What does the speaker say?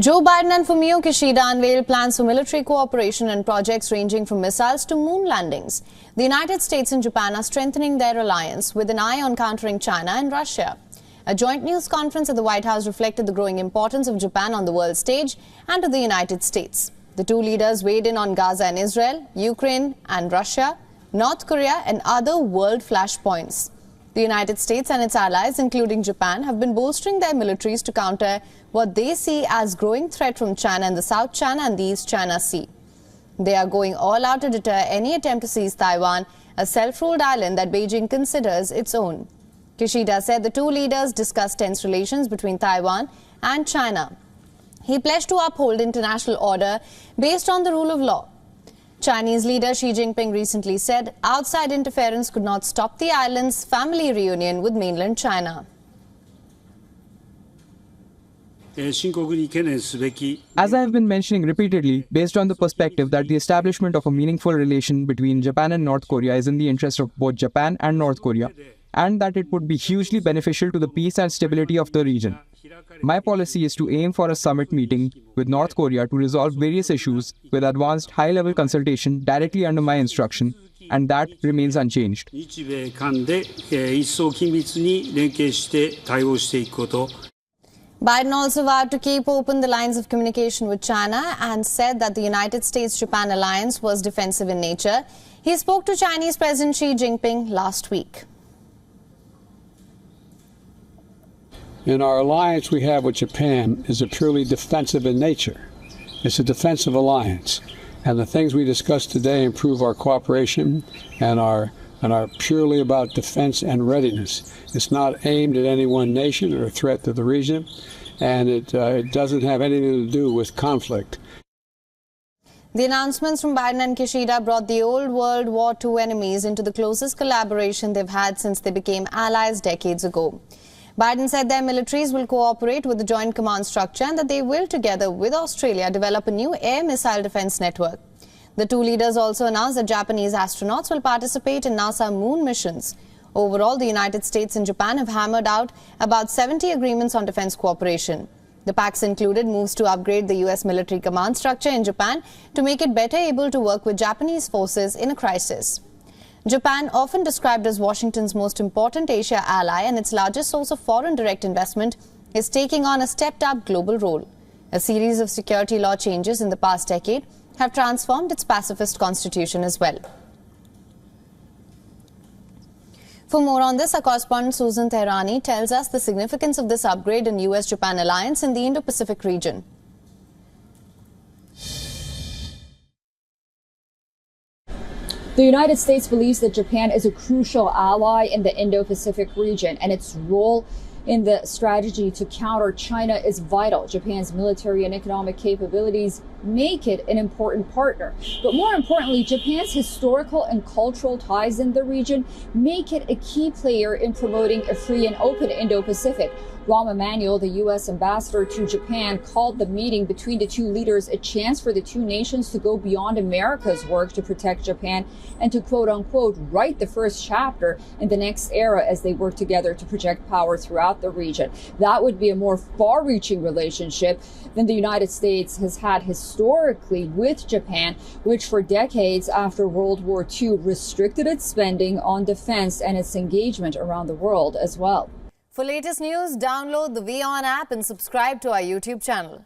Joe Biden and Fumio Kishida unveiled plans for military cooperation and projects ranging from missiles to moon landings. The United States and Japan are strengthening their alliance with an eye on countering China and Russia. A joint news conference at the White House reflected the growing importance of Japan on the world stage and to the United States. The two leaders weighed in on Gaza and Israel, Ukraine and Russia, North Korea and other world flashpoints. The United States and its allies, including Japan, have been bolstering their militaries to counter what they see as growing threat from China in the South China and the East China Sea. They are going all out to deter any attempt to seize Taiwan, a self-ruled island that Beijing considers its own. Kishida said the two leaders discussed tense relations between Taiwan and China. He pledged to uphold international order based on the rule of law. Chinese leader Xi Jinping recently said outside interference could not stop the island's family reunion with mainland China. As I have been mentioning repeatedly, based on the perspective that the establishment of a meaningful relation between Japan and North Korea is in the interest of both Japan and North Korea, and that it would be hugely beneficial to the peace and stability of the region. My policy is to aim for a summit meeting with North Korea to resolve various issues with advanced high-level consultation directly under my instruction, and that remains unchanged. Biden also vowed to keep open the lines of communication with China and said that the United States-Japan alliance was defensive in nature. He spoke to Chinese President Xi Jinping last week. And our alliance we have with Japan is a purely defensive in nature. It's a defensive alliance. And the things we discussed today improve our cooperation and are purely about defense and readiness. It's not aimed at any one nation or a threat to the region, and it doesn't have anything to do with conflict. The announcements from Biden and Kishida brought the old World War II enemies into the closest collaboration they've had since they became allies decades ago. Biden said their militaries will cooperate with the Joint Command Structure and that they will, together with Australia, develop a new air missile defense network. The two leaders also announced that Japanese astronauts will participate in NASA moon missions. Overall, the United States and Japan have hammered out about 70 agreements on defense cooperation. The pacts included moves to upgrade the U.S. military command structure in Japan to make it better able to work with Japanese forces in a crisis. Japan, often described as Washington's most important Asia ally and its largest source of foreign direct investment, is taking on a stepped-up global role. A series of security law changes in the past decade have transformed its pacifist constitution as well. For more on this, our correspondent Susan Tehrani tells us the significance of this upgrade in US-Japan alliance in the Indo-Pacific region. The United States believes that Japan is a crucial ally in the Indo-Pacific region, and its role in the strategy to counter China is vital. Japan's military and economic capabilities make it an important partner. But more importantly, Japan's historical and cultural ties in the region make it a key player in promoting a free and open Indo-Pacific. Rahm Emanuel, the U.S. ambassador to Japan, called the meeting between the two leaders a chance for the two nations to go beyond America's work to protect Japan and to quote-unquote write the first chapter in the next era as they work together to project power throughout the region. That would be a more far-reaching relationship than the United States has had historically with Japan, which for decades after World War II restricted its spending on defense and its engagement around the world as well. For latest news, download the WION app and subscribe to our YouTube channel.